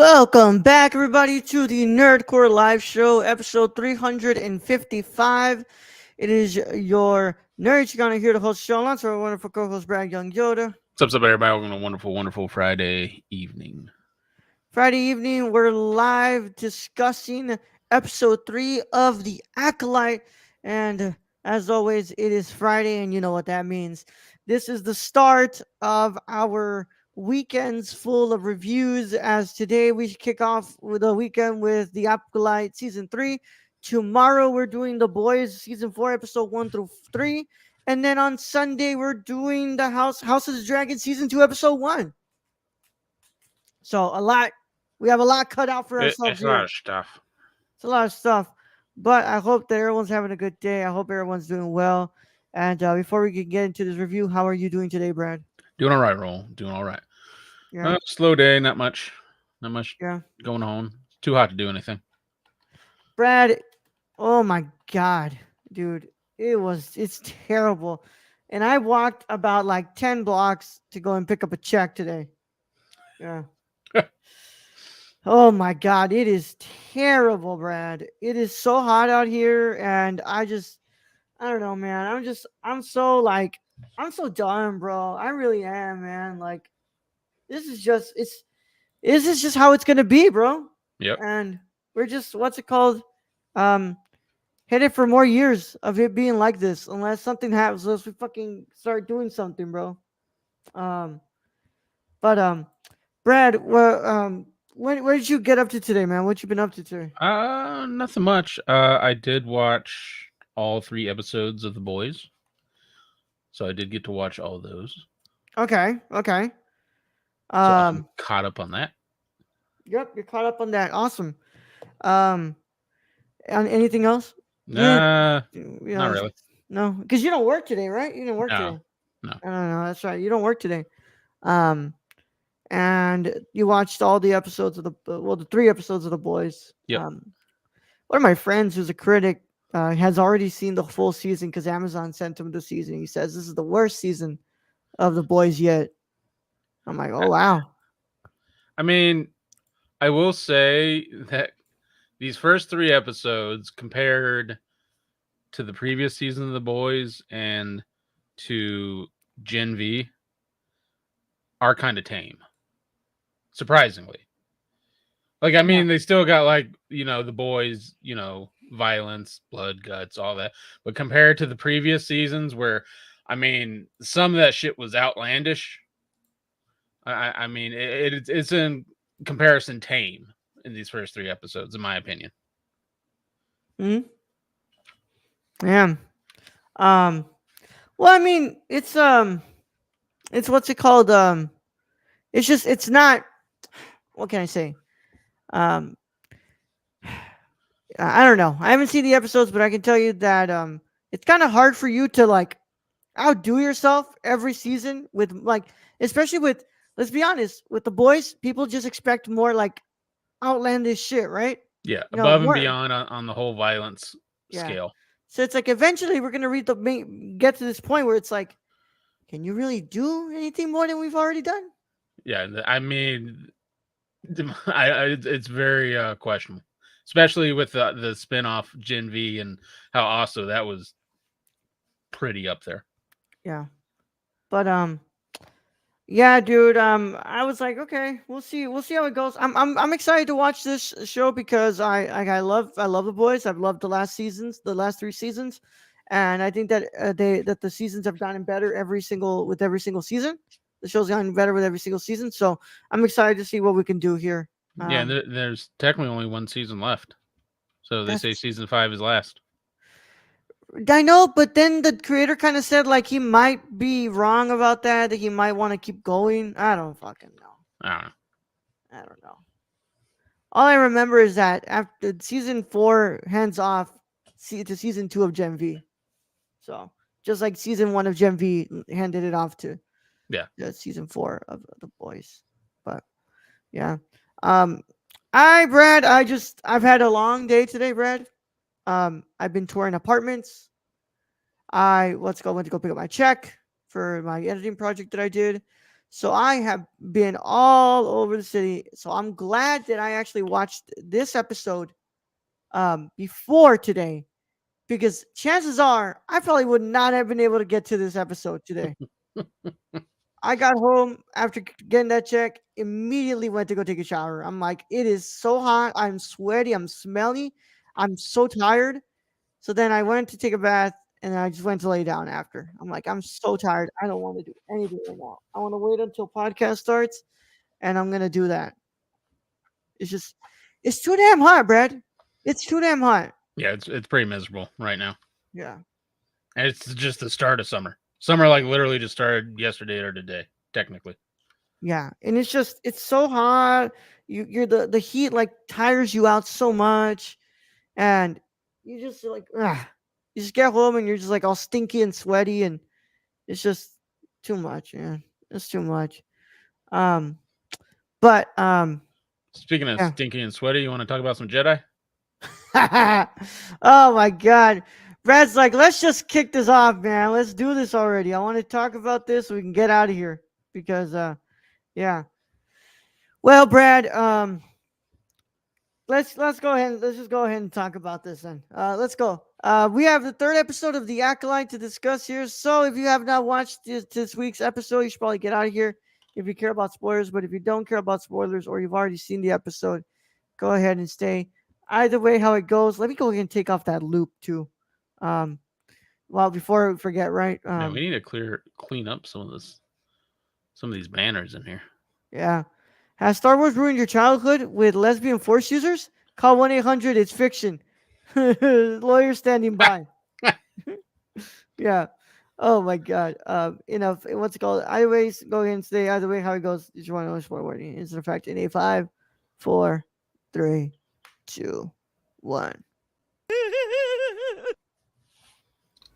Welcome back, everybody, to the Nerdcore Live Show, episode 355. It is your nerds gonna hear the host show. Lots of our wonderful co-host Brad Young Yoda. What's up, everybody? Welcome to a wonderful, wonderful Friday evening. Friday evening, we're live discussing episode 3 of the Acolyte, and as always, it is Friday, and you know what that means. This is the start of our weekends full of reviews, as today we kick off with the weekend with the Acolyte season 3. Tomorrow we're doing The Boys season 4 episode 1 through 3, and then on Sunday we're doing the House of the Dragon season 2 episode 1. So we have a lot cut out for ourselves It's a lot here. of stuff. It's a lot of stuff, but I hope that everyone's having a good day. I hope everyone's doing well. And before we can get into this review, how are you doing today, Brad? Doing all right, Roll. Doing all right. Yeah, Slow day. Not much. Not much yeah. going on. It's too hot to do anything. Brad, oh my God, dude, it's terrible. And I walked about like 10 blocks to go and pick up a check today. Yeah. Oh my God, it is terrible, Brad. It is so hot out here, and I don't know, man. I'm so done, bro. I really am, man. Like, this is just, this is just how it's gonna be, bro. Yep. And we're just, what's it called? Um, Headed for more years of it being like this, unless something happens, unless we fucking start doing something, bro. Um, but Brad, where did you get up to today, man? What you been up to today? Nothing much. I did watch all 3 episodes of The Boys, so I did get to watch all those. Okay, okay. So I'm caught up on that. Yep, you're caught up on that. Awesome. Um, and anything else? Nah, You not know, really. no, because you don't work today, right? You didn't work No, today. no. I don't know. That's right. You don't work today. Um, and you watched all the episodes of the 3 episodes of The Boys. Yep. One of my friends, who's a critic, has already seen the full season because Amazon sent him the season. He says this is the worst season of The Boys yet. I'm like, oh wow. I mean, I will say that these first 3 episodes compared to the previous season of The Boys and to Gen V are kind of tame. Surprisingly. Like, I mean, they still got, like, The Boys, violence, blood, guts, all that. But compared to the previous seasons where, I mean, some of that shit was outlandish. I mean, it's in comparison tame in these first 3 episodes, in my opinion. Hmm. Yeah. Um. Well, I mean, it's what's it called? It's not. What can I say? Um, I don't know. I haven't seen the episodes, but I can tell you that it's kind of hard for you to like outdo yourself every season with like, especially with, let's be honest, with The Boys, people just expect more like outlandish shit, right? Yeah, You know, above and more. beyond on the whole violence Yeah. scale. So it's like eventually we're gonna get to this point where it's like, can you really do anything more than we've already done? Yeah, I mean, it's very questionable, especially with the spinoff Gen V and how also that was pretty up there. Yeah. But yeah, dude. I was like, okay, we'll see how it goes. I'm excited to watch this show because I love The Boys. I've loved the last 3 seasons, and I think that the seasons have gotten better with every single season. The show's gotten better with every single season, so I'm excited to see what we can do here. Yeah, there's technically only 1 season left, so they say That's season 5 is last. I know, but then the creator kind of said like he might be wrong about that. That he might want to keep going. I don't fucking know. I don't know. I don't know. All I remember is that after season 4 hands off to season 2 of Gen V. So just like season 1 of Gen V handed it off to season 4 of The Boys. But yeah. Um Brad, I've had a long day today, Brad. I've been touring apartments. I went to go pick up my check for my editing project that I did. So I have been all over the city. So I'm glad that I actually watched this episode before today, because chances are I probably would not have been able to get to this episode today. I got home after getting that check, immediately went to go take a shower. I'm like, it is so hot. I'm sweaty. I'm smelly. I'm so tired. So then I went to take a bath and I just went to lay down after. I'm like, I'm so tired. I don't want to do anything right now. I want to wait until podcast starts and I'm going to do that. It's just, it's too damn hot, Brad. It's too damn hot. Yeah, it's pretty miserable right now. Yeah. And it's just the start of summer. Summer like literally just started yesterday or today, technically. Yeah. And it's just, it's so hot. You're the heat like tires you out so much. And you just like, you just get home and you're just like all stinky and sweaty. And it's just too much, man. It's too much. Um, but Speaking of yeah. stinky and sweaty, you want to talk about some Jedi? Oh my god. Brad's like, let's just kick this off, man. Let's do this already. I want to talk about this so we can get out of here. Because yeah. Well, Brad, let's go ahead. Let's just go ahead and talk about this then. Let's go. We have the third episode of the Acolyte to discuss here. So if you have not watched this week's episode, you should probably get out of here if you care about spoilers. But if you don't care about spoilers or you've already seen the episode, go ahead and stay. Either way, how it goes. Let me go ahead and take off that loop too. Um, well, before I forget, right? Yeah, we need to clean up some of these banners in here. Yeah. Has Star Wars ruined your childhood with lesbian force users? Call 1-800. It's fiction. Lawyer standing by. Yeah. Oh my God. Enough. What's it called? Either ways, go ahead and stay. Either way, how it goes. Did you want to know spoiler warning? It's in effect in a 5, 4, 3, 2, 1.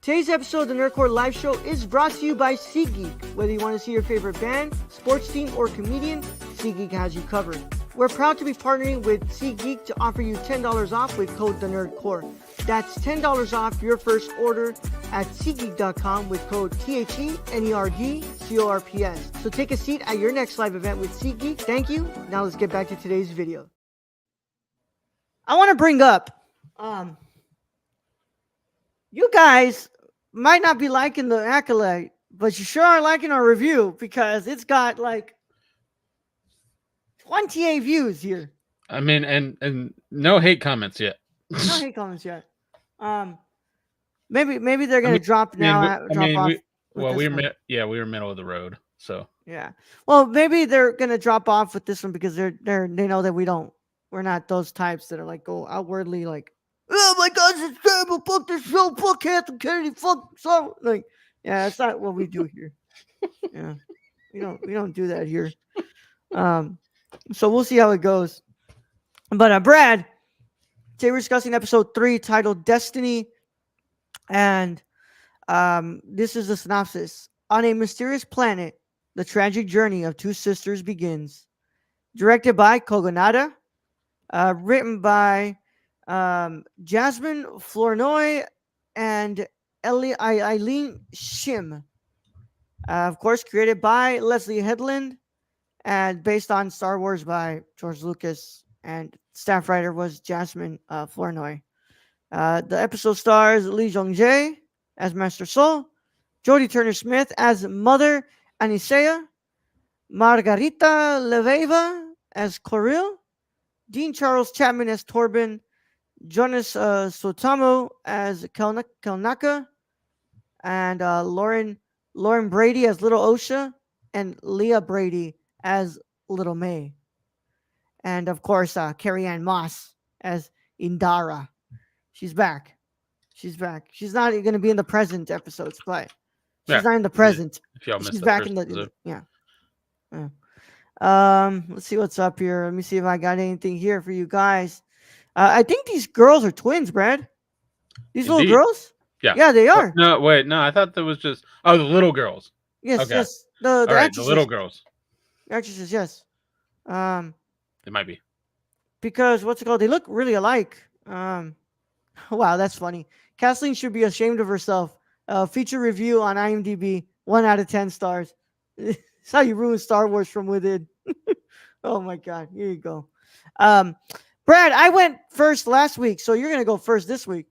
Today's episode of the Nerdcore Live Show is brought to you by SeatGeek. Whether you want to see your favorite band, sports team, or comedian, SeatGeek has you covered. We're proud to be partnering with SeatGeek to offer you $10 off with code TheNerdCore. That's $10 off your first order at SeatGeek.com with code THENERDCORPS. So take a seat at your next live event with SeatGeek. Thank you. Now let's get back to today's video. I want to bring up, you guys might not be liking the Acolyte, but you sure are liking our review because it's got like 28 views here. I mean, and no hate comments yet. No hate comments yet. Maybe they're gonna drop now. Drop off. We were middle of the road, so yeah. Well, maybe they're gonna drop off with this one because they know that we're not those types that are like go outwardly like, oh my God, it's terrible. Fuck this show. Fuck Anthony Kennedy. Fuck so like, yeah, that's not what we do here. Yeah, we don't do that here. So we'll see how it goes. But Brad, today we're discussing episode 3 titled Destiny, and this is the synopsis. On a mysterious planet, the tragic journey of two sisters begins. Directed by Kogonada, written by Jasmine Flournoy and Eileen Shim. Of course, created by Leslie Headland and based on Star Wars by George Lucas. And staff writer was Jasmine Flournoy. The episode stars Lee Jong-jae as Master Soul, Jodie Turner-Smith as Mother Anisea, Margarita Leveva as Coril, Dean Charles Chapman as Torben, Jonas Sotamo as Kelnaka, and Lauren Brady as Little Osha, and Leah Brady as Little May. And of course, Carrie Ann Moss as Indara. She's back. She's not going to be in the present episodes, but she's not in the present. If y'all missed She's the back first in the episode. yeah. Let's see what's up here. Let me see if I got anything here for you guys. I think these girls are twins, Brad. These Indeed. little girls? Yeah, they are. No, wait, no, I thought that was just the little girls. Yes, Okay. yes. The the little girls. Actresses, yes. It might be. Because what's it called? They look really alike. Wow, that's funny. Kathleen should be ashamed of herself. Feature review on IMDb, 1 out of 10 stars. It's how you ruin Star Wars from within. Oh my god, here you go. Um, Brad, I went first last week, so you're gonna go first this week.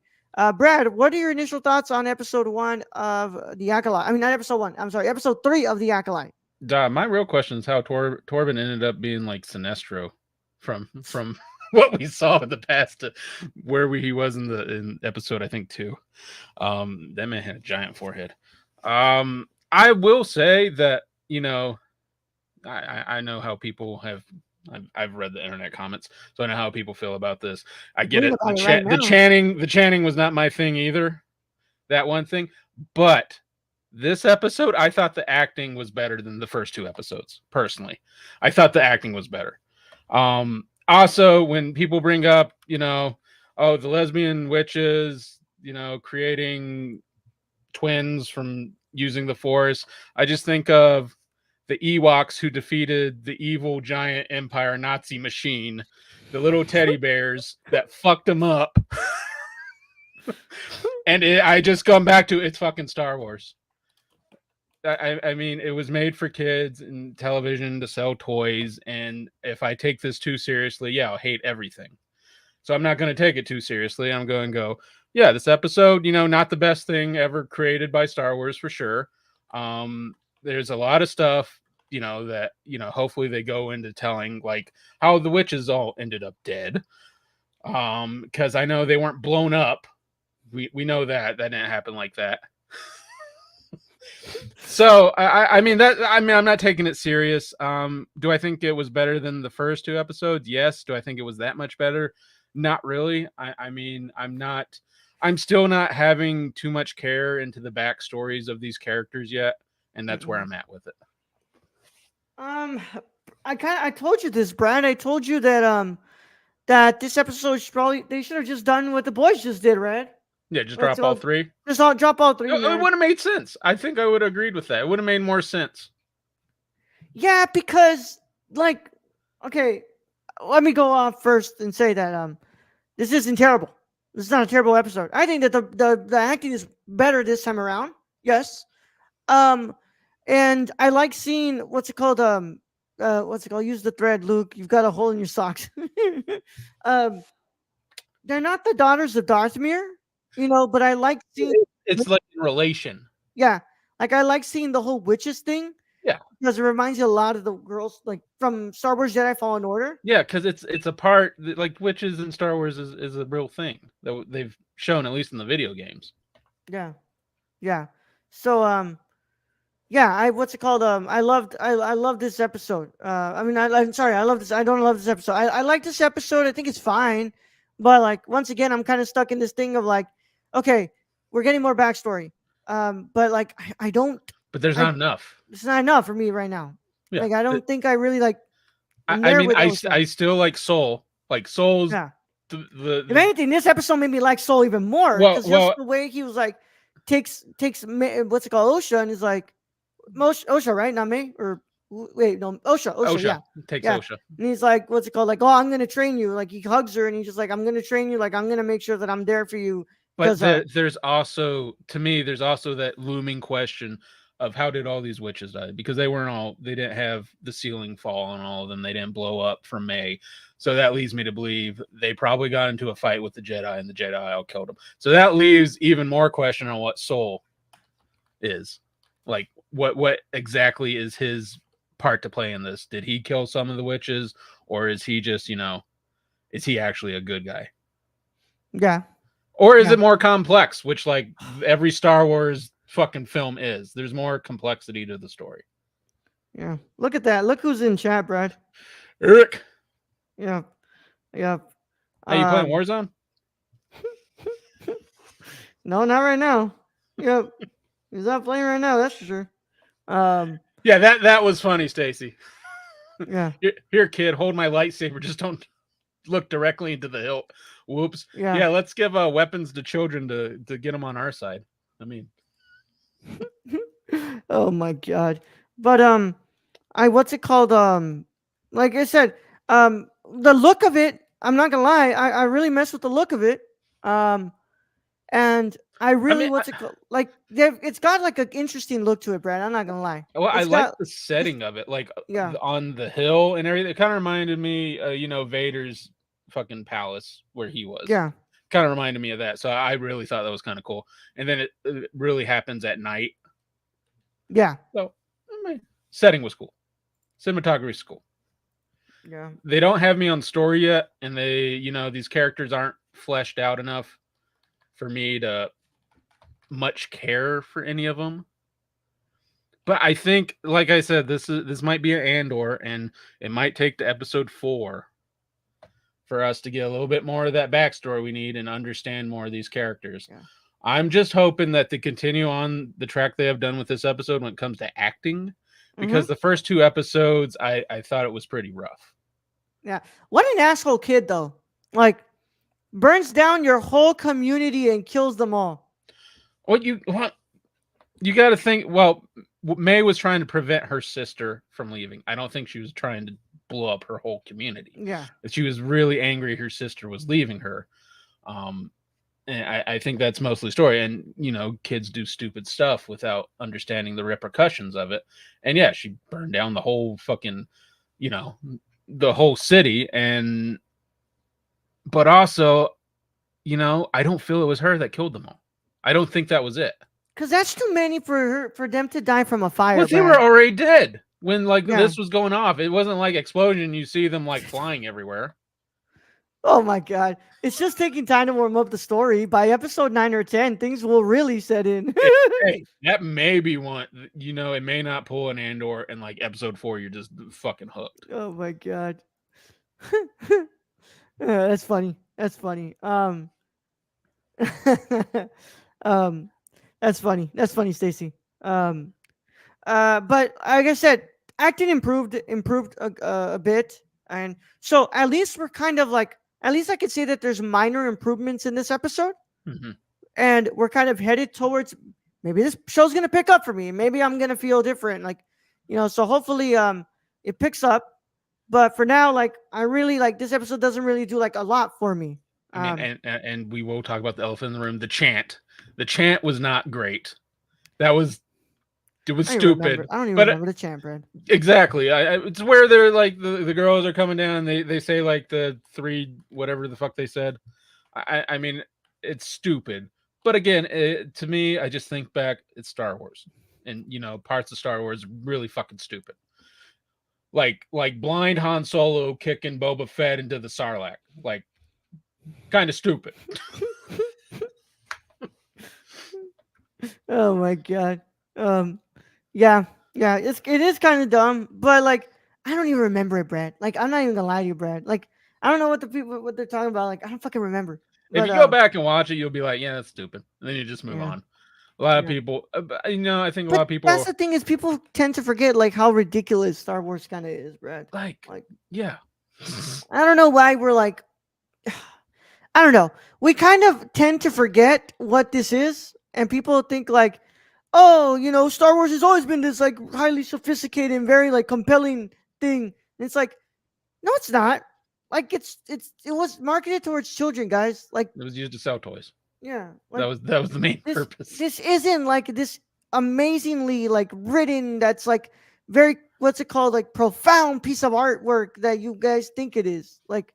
Brad, what are your initial thoughts on episode one of the Acolyte? I mean, not episode one. I'm sorry, episode three of the Acolyte. My real question is how Torben ended up being like Sinestro from what we saw in the past to where he was in episode I think 2. That man had a giant forehead. I will say that I know how people have. I've read the internet comments, so I know how people feel about this. I get Reading it. about it right now. The chanting was not my thing either. That one thing, but this episode, I thought the acting was better than the first 2 episodes. Personally, I thought the acting was better. Also, when people bring up, oh, the lesbian witches, creating twins from using the Force, I just think of the Ewoks who defeated the evil giant empire Nazi machine, the little teddy bears that fucked them up. And I just come back to it's fucking Star Wars. I mean, it was made for kids and television to sell toys. And if I take this too seriously, yeah, I'll hate everything. So I'm not going to take it too seriously. I'm going to go, yeah, this episode, not the best thing ever created by Star Wars for sure. There's a lot of stuff, that, hopefully they go into telling like how the witches all ended up dead. Because I know they weren't blown up. We know that didn't happen like that. So I'm not taking it serious. Do I think it was better than the first 2 episodes? Yes. Do I think it was that much better? Not really. I'm still not having too much care into the backstories of these characters yet, and that's where I'm at with it. I told you this, Brad. I told you that this episode they should have just done what the boys just did, right? Yeah, just drop all 3. Just drop all 3. It would have made sense. I think I would have agreed with that. It would have made more sense. Yeah, because okay, let me go off first and say that this isn't terrible. This is not a terrible episode. I think that the acting is better this time around. Yes. And I like seeing what's it called? What's it called? Use the thread, Luke. You've got a hole in your socks. They're not the daughters of Darthmere, but I like seeing. It's like in relation. Yeah, like I like seeing the whole witches thing. Yeah, because it reminds you a lot of the girls like from Star Wars Jedi Fallen Order. Yeah, because it's a part like witches in Star Wars is a real thing that they've shown at least in the video games. Yeah. So yeah, I what's it called? I love this episode. I'm sorry, I love this. I don't love this episode. I like this episode. I think it's fine, but like once again, I'm kind of stuck in this thing of like, okay, we're getting more backstory, but like I don't. But there's not enough. It's not enough for me right now. Yeah, like I don't think I really like. I still like Soul. Like Soul's. Yeah. If anything, this episode made me like Soul even more because just the way he was like takes what's it called Osha and he's like Osha, right? Not me or wait, no, Osha, yeah, takes Osha, and he's like, what's it called? Like, oh, I'm gonna train you. Like he hugs her and he's just like, I'm gonna train you. Like I'm gonna make sure that I'm there for you. But there's also that looming question of how did all these witches die? Because they didn't have the ceiling fall on all of them. They didn't blow up from May. So that leads me to believe they probably got into a fight with the Jedi and the Jedi all killed them. So that leaves even more question on what Soul is. Like what exactly is his part to play in this? Did he kill some of the witches or is he just, is he actually a good guy? Yeah. Or is it more complex, which like every Star Wars fucking film is? There's more complexity to the story. Yeah. Look at that. Look who's in chat, Brad. Eric. Yeah. Are you playing Warzone? No, not right now. Yep. He's not playing right now, that's for sure. Yeah, that was funny, Stacy. Yeah. Here, kid, hold my lightsaber. Just don't look directly into the hilt. Whoops. Yeah. Let's give weapons to children to get them on our side. I mean, oh my god. But what's it called? Like I said, the look of it, I'm not gonna lie, I really mess with the look of it. And I I really mean, what's it called? Like it's got like an interesting look to it, Brad. I'm not gonna lie. well, I It's like got the it's setting of it, like yeah on the hill and everything. It kind of reminded me, Vader's fucking palace where he was. yeah Kind of reminded me of that, so I really thought that was kind of cool. And then it really happens at night, yeah so setting was cool. Cinematography is cool. yeah. They don't have me on story yet, and these characters aren't fleshed out enough for me to much care for any of them. But I think, like I said, this might be an Andor, and it might take to episode 4 for us to get a little bit more of that backstory we need and understand more of these characters. Yeah. I'm just hoping that they continue on the track they have done with this episode when it comes to acting, Mm-hmm. because the first 2 episodes I thought it was pretty rough. Yeah. What an asshole kid though. Like burns down your whole community and kills them all. What you got to think. Well, May was trying to prevent her sister from leaving. I don't think she was trying to blow up her whole community. Yeah. She was really angry her sister was leaving her. Um, and I think that's mostly story. And kids do stupid stuff without understanding the repercussions of it. And yeah, she burned down the whole fucking, you know, the whole city. And but also, I don't feel it was her that killed them all. I don't think that was it. Cause that's too many for them to die from a Well, fire, they were Brad. already dead when Yeah. this was going off. It wasn't like explosion. You see them like flying everywhere. Oh my god. It's just taking time to warm up the story. By episode 9 or 10, things will really set in. Hey, that may be one. It may not pull an Andor, and like episode 4, you're just fucking hooked. Oh my god. That's funny. That's funny. um, that's funny. That's funny, Stacy. Um, but like I said, acting improved a bit, and so at least we're kind of like at least I could say that there's minor improvements in this episode, Hmm. and we're kind of headed towards maybe this show's gonna pick up for me. Maybe I'm gonna feel different, like So hopefully, it picks up. But for now, like I really like this episode doesn't really do like a lot for me. I mean, and we will talk about the elephant in the room. The chant was not great. That was it was I don't even remember. stupid. I don't even But remember the chant, Brad. exactly, it's where they're like the girls are coming down. And they say like the three whatever the fuck they said. I mean, it's stupid. But again, to me, I just think back. It's Star Wars, and parts of Star Wars really fucking stupid. Like blind Han Solo kicking Boba Fett into the Sarlacc. Like kind of stupid. Oh my god. Um, yeah, yeah. It is kind of dumb, but like I don't even remember it, Brad. Like I'm not even gonna lie to you, Brad. Like I don't know what they're talking about. Like I don't fucking remember. If But you go back and watch it, you'll be like, yeah, that's stupid, and then you just move yeah, on. A lot of yeah. people, I think a lot But of that's people the thing is people tend to forget like how ridiculous Star Wars kind of is, Brad. like, Like yeah. I don't know why we're like I don't know. We kind of tend to forget what this is, and people think like, oh, Star Wars has always been this like highly sophisticated and very like compelling thing. And it's like, no, it's not. Like it was marketed towards children, guys. Like, It was used to sell toys. yeah, That like was the main this purpose. this isn't like this amazingly like written that's like very what's it called like profound piece of artwork that you guys think it is. Like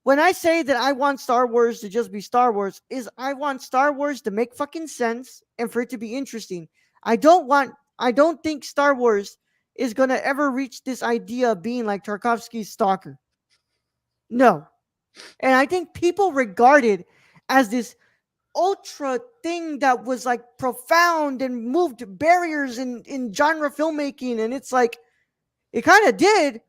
when I say that I want Star Wars to just be Star Wars, is I want Star Wars to make fucking sense and for it to be interesting. I don't think Star Wars is gonna ever reach this idea of being like Tarkovsky's Stalker. No. And I think people regard it as this ultra thing that was like profound and moved barriers in genre filmmaking. And it's like it kind of did,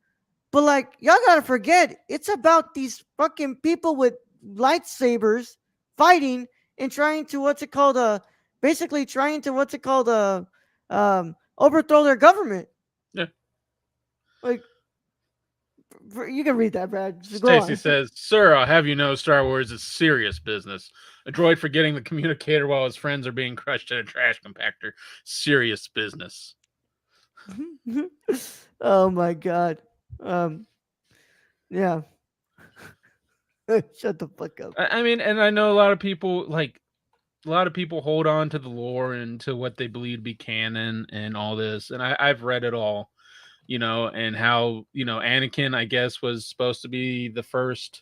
but like y'all gotta forget, it's about these fucking people with lightsabers fighting and trying to basically trying to overthrow their government. Yeah. Like you can read that, Brad. Just go Stacy on. says, "Sir, I'll have you know, Star Wars is serious business. A droid forgetting the communicator while his friends are being crushed in a trash compactor. Serious business." Oh my god. Um. Yeah. Shut the fuck up. I mean, and I know a lot of people like a lot of people hold on to the lore and to what they believe to be canon and all this, and I've read it all, and how Anakin, I guess, was supposed to be the first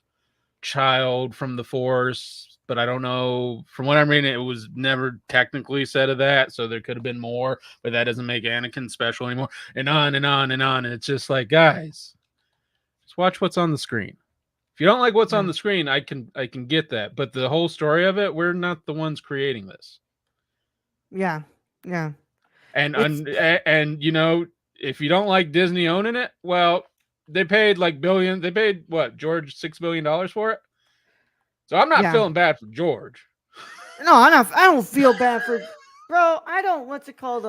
child from the Force, but I don't know. From what I'm reading, it was never technically said of that, so there could have been more, but that doesn't make Anakin special anymore. And on and on and on. And it's just like, guys, just watch what's on the screen. If you don't like what's on Yeah. the screen, I can get that, but the whole story of it, we're not the ones creating this. Yeah. Yeah. And It's if you don't like Disney owning it, well, they paid like billion. They paid what, George, $6 billion for it. So I'm not yeah. feeling bad for George. No, I don't feel bad for bro. I don't. What's it called?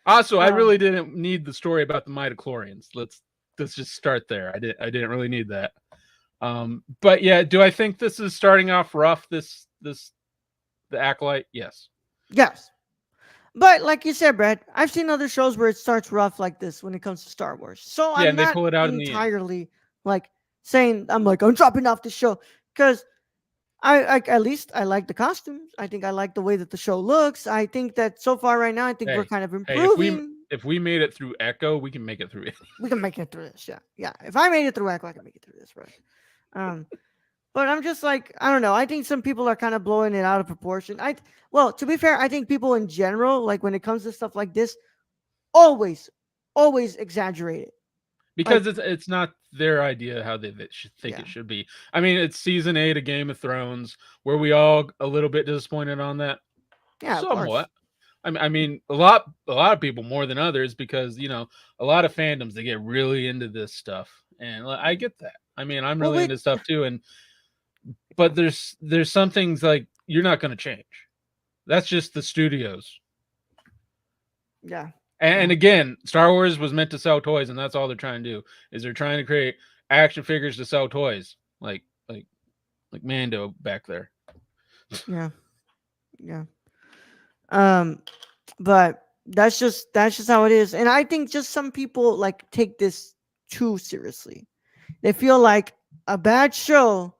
Also, I Um. really didn't need the story about the midichlorians. Let's just start there. I didn't really need that. But yeah, do I think this is starting off rough? The Acolyte, yes. Yes. But like you said, Brad, I've seen other shows where it starts rough like this when it comes to Star Wars. So Yeah, I'm and they not pull it out in the end. entirely like saying I'm dropping off the show because I at least I like the costumes. I think I like the way that the show looks. I think that so far right now, I think we're Hey, kind of hey, if we improving. if we made it through Echo, we can make it through it. We can make it through this. Yeah, yeah. If I made it through Echo, I can make it through this, right? Um, but I'm just like I don't know. I think some people are kind of blowing it out of proportion. Well, to be fair, I think people in general, like when it comes to stuff like this, always, always exaggerate it. Like Because it's not their idea how they should think yeah, it should be. I mean, it's season 8 of Game of Thrones. Were we all a little bit disappointed on that? yeah, of course. Somewhat. I mean, a lot of people more than others because a lot of fandoms, they get really into this stuff, and I get that. I mean, I'm Well, really into stuff too, and but there's some things like you're not going to change. That's just the studios. yeah, And yeah, again, Star Wars was meant to sell toys, and that's all they're trying to do. Is they're trying to create action figures to sell toys, like Mando back there. yeah, yeah. Um, but that's just how it is, and I think just some people like take this too seriously. They feel like a bad show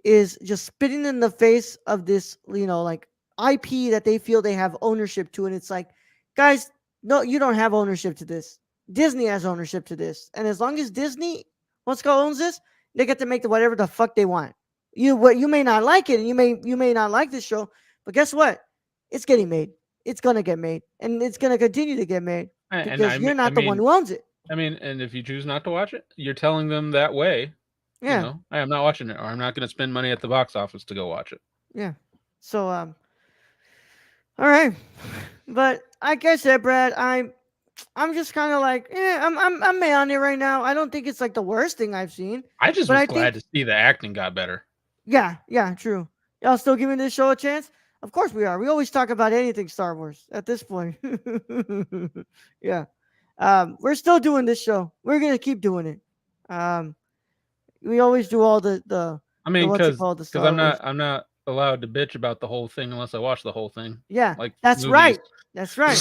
is just spitting in the face of this, like IP that they feel they have ownership to. And it's like, guys, no, you don't have ownership to this. Disney has ownership to this. And as long as Disney, what's called owns this, they get to make whatever the fuck they want. You may not like it and you may not like this show, but guess what? It's getting made. It's gonna get made. And it's gonna continue to get made And because I you're mean, I not the one mean, who owns it. I mean, and if you choose not to watch it, you're telling them that way. Yeah. I am not watching it, or I'm not going to spend money at the box office to go watch it. Yeah. So all right. But like I said, Brad, I'm just kind of like, I'm meh on it right now. I don't think it's like the worst thing I've seen, I just but was I glad think, to see the acting got better. yeah, yeah, true. Y'all still giving this show a chance? Of course we are. We always talk about anything Star Wars at this point. Yeah, we're still doing this show. We're gonna keep doing it. Um, we always do all I the mean, what's it because called, the because Star I'm Wars. not I'm not allowed to bitch about the whole thing unless I watch the whole thing, Yeah, like that's movies. right. That's right.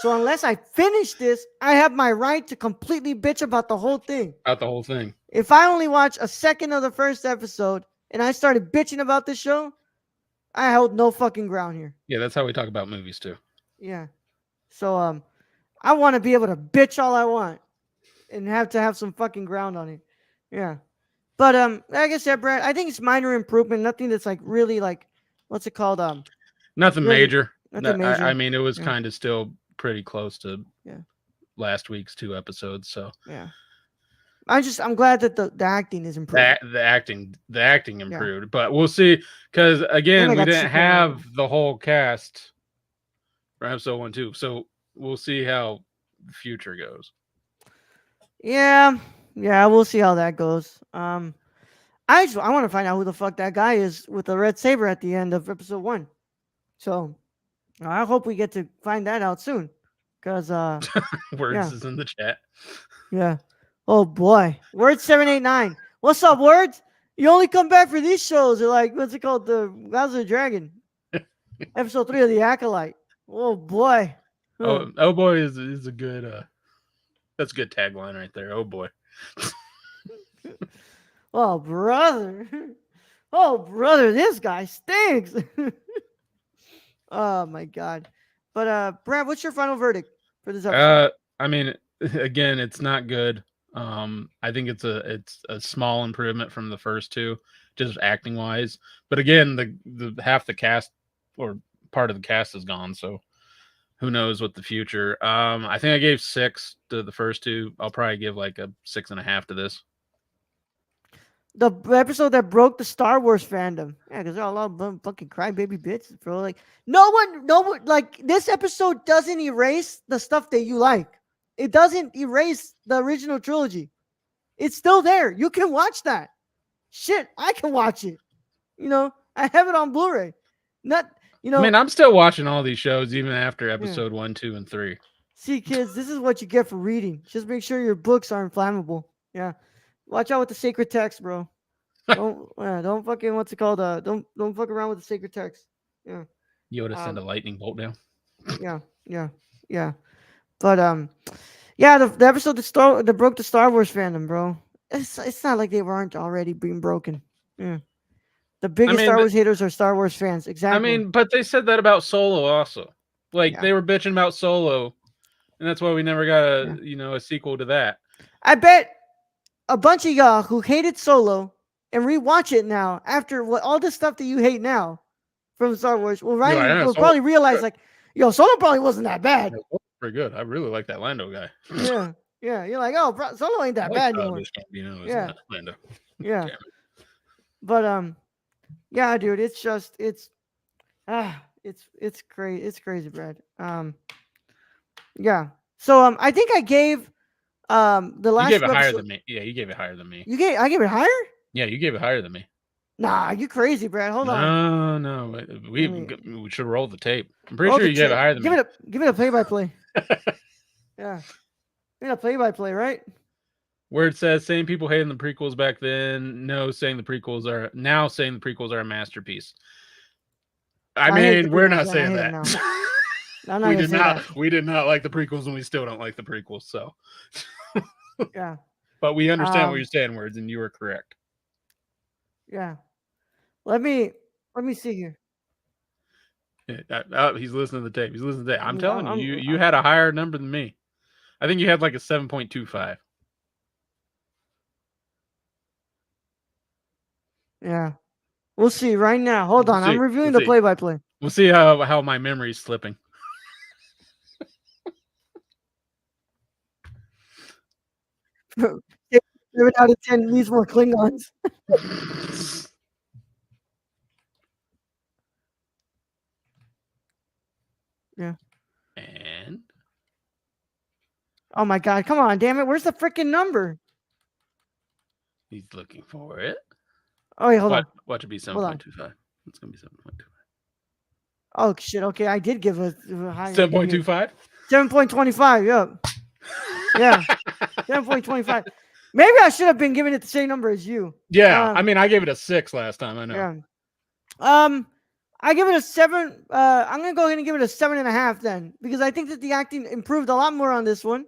So unless I finish this, I have my right to completely bitch about the whole thing. About the whole thing. If I only watch a second of the first episode and I started bitching about the show, I held no fucking ground here. Yeah, that's how we talk about movies too. Yeah. So I want to be able to bitch all I want and have to have some fucking ground on it. Yeah. But like I said, Brad, I think it's minor improvement, nothing that's like really like what's it called? Nothing Really major. nothing That I major. mean, it was Yeah. kind of still pretty close to Yeah. last week's 2 episodes. So Yeah. I'm glad that the acting is improving. the acting Yeah. improved, but we'll see. Because And again, I we got didn't shit going on have now. the whole cast for episode 1, 2. So we'll see how the future goes. Yeah. Yeah, we'll see how that goes. I want to find out who the fuck that guy is with the red saber at the end of episode 1. So, I hope we get to find that out soon. Cause Words yeah, is in the chat. yeah. Oh boy, Word 789. What's up, Words? You only come back for these shows. Or like, what's it called? The House of the Dragon, episode 3 of the Acolyte. Oh boy. Huh. Oh boy is a good that's a good tagline right there. Oh boy. Oh brother. Oh brother, this guy stinks. Oh my god. But Brad, what's your final verdict for this episode? Uh, I mean, again, it's not good. I think it's a small improvement from the first two, just acting wise. But again, the half the cast or part of the cast is gone, so who knows what the future. I think I gave 6 to the first two. I'll probably give like a 6.5 to this. The episode that broke the Star Wars fandom. Yeah, because they're all fucking crybaby bitches, bro. Like no one, like this episode doesn't erase the stuff that you like. It doesn't erase the original trilogy. It's still there. You can watch that. Shit, I can watch it. I have it on Blu-ray. Not, you I know, mean, I'm still watching all these shows even after yeah. episode 1, 2, and 3. See, kids, this is what you get for reading. Just make sure your books are inflammable. Yeah, watch out with the sacred text, bro. Don't fucking what's it called? Don't fuck around with the sacred text. Yeah, Yoda send a um, lightning bolt down. yeah, yeah, yeah. But yeah, the episode that broke the Star Wars fandom, bro. It's not like they weren't already being broken. Yeah, the I biggest mean, Star but Wars haters are Star Wars fans. I Exactly. mean, but they said that about Solo also. Like Yeah, they were bitching about Solo, and that's why we never got yeah. a sequel to that. I bet a bunch of y'all who hated Solo and rewatch it now after what all this stuff that you hate now from Star Wars You're like, yeah, will Solo, probably realize like, yo, Solo probably wasn't that bad. yeah, Solo's pretty good. I really like that Lando guy. Yeah, yeah. You're like, oh, Solo ain't I that like bad anymore. Childish Gambino as Yeah, Lando. yeah. Damn it. But yeah, dude, it's crazy. It's crazy, Brad. Yeah. So I think I gave the You last gave two it higher episodes. than me. Yeah, you gave it higher than me. I gave it higher. Yeah, you gave it higher than me. Nah, you crazy, Brad. Hold on. No, no, Let me we should roll the tape. I'm pretty roll sure the you gave it tape. higher than me. Give it a play by play. Yeah, give it a play by play, right? Where it says same people hating the prequels back then, no saying the prequels are now saying the prequels are a masterpiece. I I hate the mean, we're prequels not and I saying hate them that. now. I'm not gonna say that. We did not like the prequels and we still don't like the prequels, so Yeah. but we understand what you're Um. saying, words, and you are correct. Yeah. Let me see here. Yeah, he's listening to the tape. He's listening to the tape. I'm telling you, you I'm had a higher number than me. I think you had like a 7.25. yeah. We'll see right now. Hold We'll on. I'm see. We'll reviewing the see. play by play. We'll see how my memory's slipping. 7 out of 10 needs more Klingons. Yeah. And Oh my god, come on, damn it. Where's the freaking number? he's looking for it. Oh wait, hold on. Watch it be Hold on. 7.25. It's gonna be 7.25. Oh shit, okay. I did give a high. I gave you 7.25. 7.25. Yep. Yeah. 7.25. Maybe I should have been giving it the same number as you. Yeah, I mean, I gave it a 6 last time. I know. Yeah. I give it a 7. I'm gonna go ahead and give it a 7.5 then, because I think that the acting improved a lot more on this one.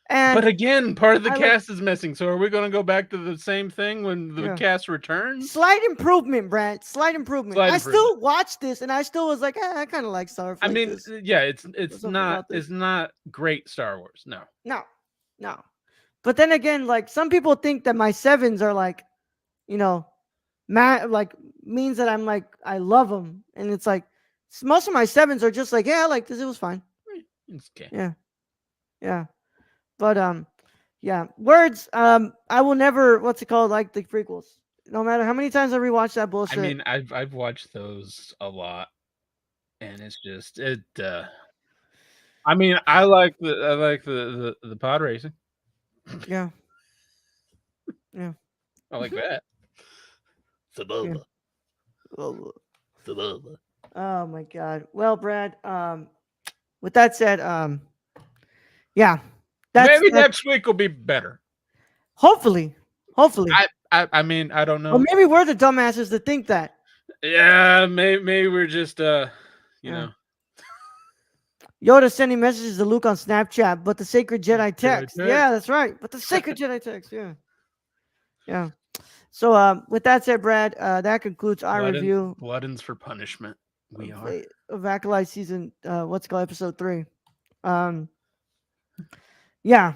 But And again, part of the I like cast is missing. So are we going to go back to the same thing when the yeah. cast returns? Slight improvement, Brad. Slight improvement. Slight I improvement. still watched this and I still was like, I kind of like Star I Wars. mean, This. yeah, it's What's up not about this? great Star Wars. No. No, no. But then again, like some people think that my sevens are like, you know, like means that I'm like I love them, and it's like most of my sevens are just like, yeah, I like this. It was fine. It's okay. Yeah, yeah. But yeah. Words. I will never. What's it called? Like the prequels. No matter how many times I rewatch that bullshit. I mean, I've watched those a lot, and it's just it. I mean, I like the pod racing. Yeah. Yeah. I like that. Yeah. Sababa. Sababa. Oh my god. Well, Brad. With that said, yeah. Maybe That's next week will be better. hopefully. Hopefully. I mean, I don't Or know. maybe we're the dumbasses that think that. Yeah, maybe we're just you Yeah. know. Yoda sending messages to Luke on Snapchat, but the sacred Jedi text. text. Yeah, that's right. But the sacred Jedi text. Yeah. Yeah. So with that said, Brad, that concludes our review. Gluttons for punishment. We are. of Acolyte season. What's it called, episode 3. Um, yeah,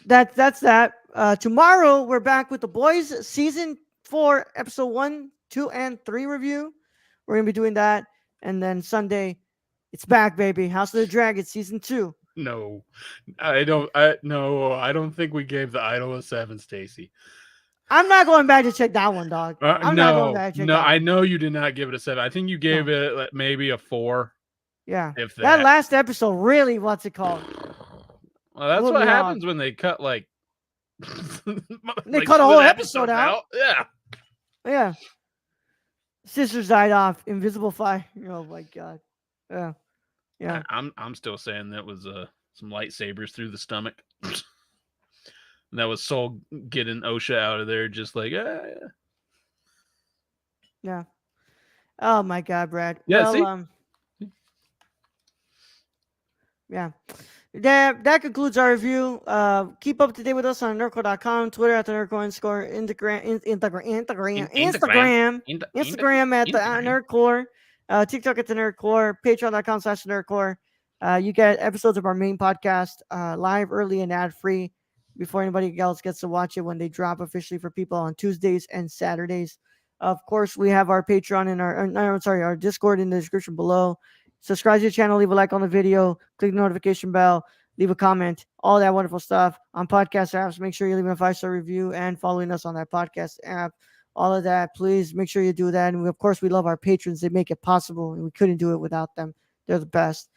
that's that. Tomorrow we're back with the boys season 4, episode 1, 2, and 3 review. We're gonna be doing that, and then Sunday, it's back, baby. House of the Dragon season 2. No, I don't. I no. I don't think we gave the Idol a 7, Stacy. I'm not going back to check that one, dog. I'm not going No, back to check no. that I one. know you did not give it a 7. I think you gave No. it maybe a 4, Yeah. if That that. last episode really, what's it called? Well, that's Blew what me off. happens when they cut like They like cut a 2 of whole the episode episodes out. out. Yeah. Yeah. Sisters died off. Invisible fire. Oh my god. Yeah. Yeah. I'm still saying that was some lightsabers through the stomach. That was Soul getting OSHA out of there, just like Yeah. Oh my god, Brad. yeah. Well, See, yeah. That concludes our review. Keep up to date with us on nerdcore.com, Twitter at the nerdcore underscore, Instagram, Instagram at the Instagram. nerdcore, TikTok at the nerdcore, patreon.com/nerdcore. You get episodes of our main podcast live, early, and ad free before anybody else gets to watch it when they drop officially for people on Tuesdays and Saturdays. Of course, we have our Patreon and our Discord in the description below. Subscribe to the channel, leave a like on the video, click the notification bell, leave a comment, all that wonderful stuff on podcast apps. Make sure you're leaving a 5-star review and following us on that podcast app. All of that, please make sure you do that. And of course, we love our patrons. They make it possible, and we couldn't do it without them. They're the best.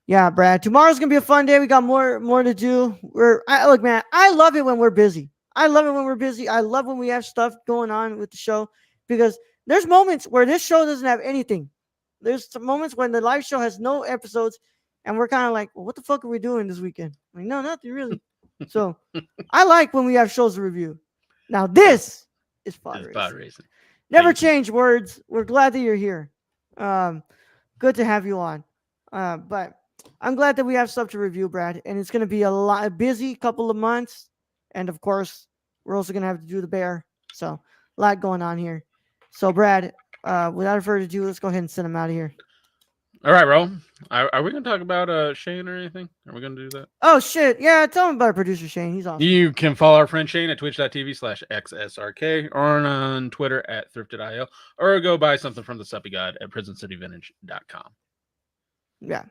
Yeah, Brad. Tomorrow's gonna be a fun day. We got more to do. Look, man. I love it when we're busy. I love it when we're busy. I love when we have stuff going on with the show because there's moments where this show doesn't have anything. There's some moments when the live show has no episodes, and we're kind of like, well, what the fuck are we doing this weekend? Like, no, nothing really. So I like when we have shows to review. Now this is pod racing. Never change words. We're glad that you're here. Good to have you on. But I'm glad that we have stuff to review, Brad, and it's going to be a busy couple of months. And of course, we're also going to have to do the bear. So a lot going on here. So Brad, without further ado, let's go ahead and send him out of here. All right, Ro. Are we going to talk about Shane or anything? Are we going to do that? Oh, shit. Yeah, tell him about our producer, Shane. He's awesome. You can follow our friend Shane at twitch.tv/xsrk or on Twitter at thrifted.io or go buy something from the Suppy God at prisoncityvintage.com. Yeah.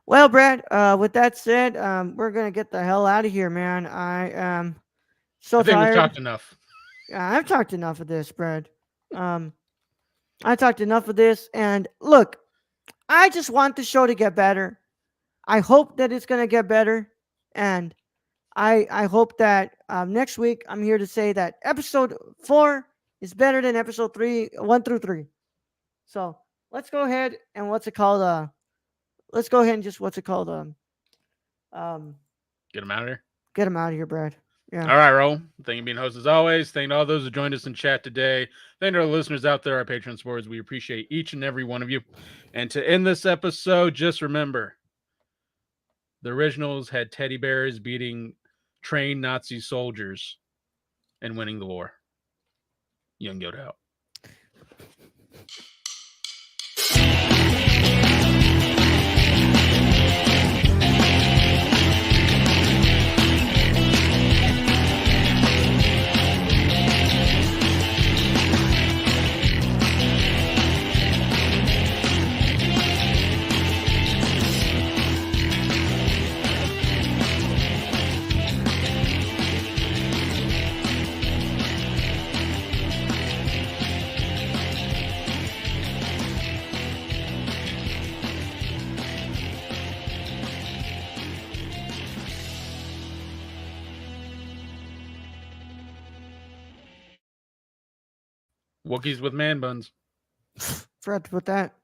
Well, Brad, with that said, we're going to get the hell out of here, man. I am so tired. I think we've talked enough. Yeah, I've talked enough of this, Brad. I talked enough of this. And look, I just want the show to get better. I hope that it's going to get better. And I hope that next week I'm here to say that episode 4 is better than episode 1 through 3. So let's go ahead and let's go ahead and just get him out of here. Get him out of here, Brad. Yeah. All right, Ro. Thank you for being host as always. Thank to all those who joined us in chat today. Thank to our listeners out there, our Patreon supporters. We appreciate each and every one of you. And to end this episode, just remember, the originals had teddy bears beating trained Nazi soldiers and winning the war. Young Yoda out. Wookiees with man buns. Forgot to put that.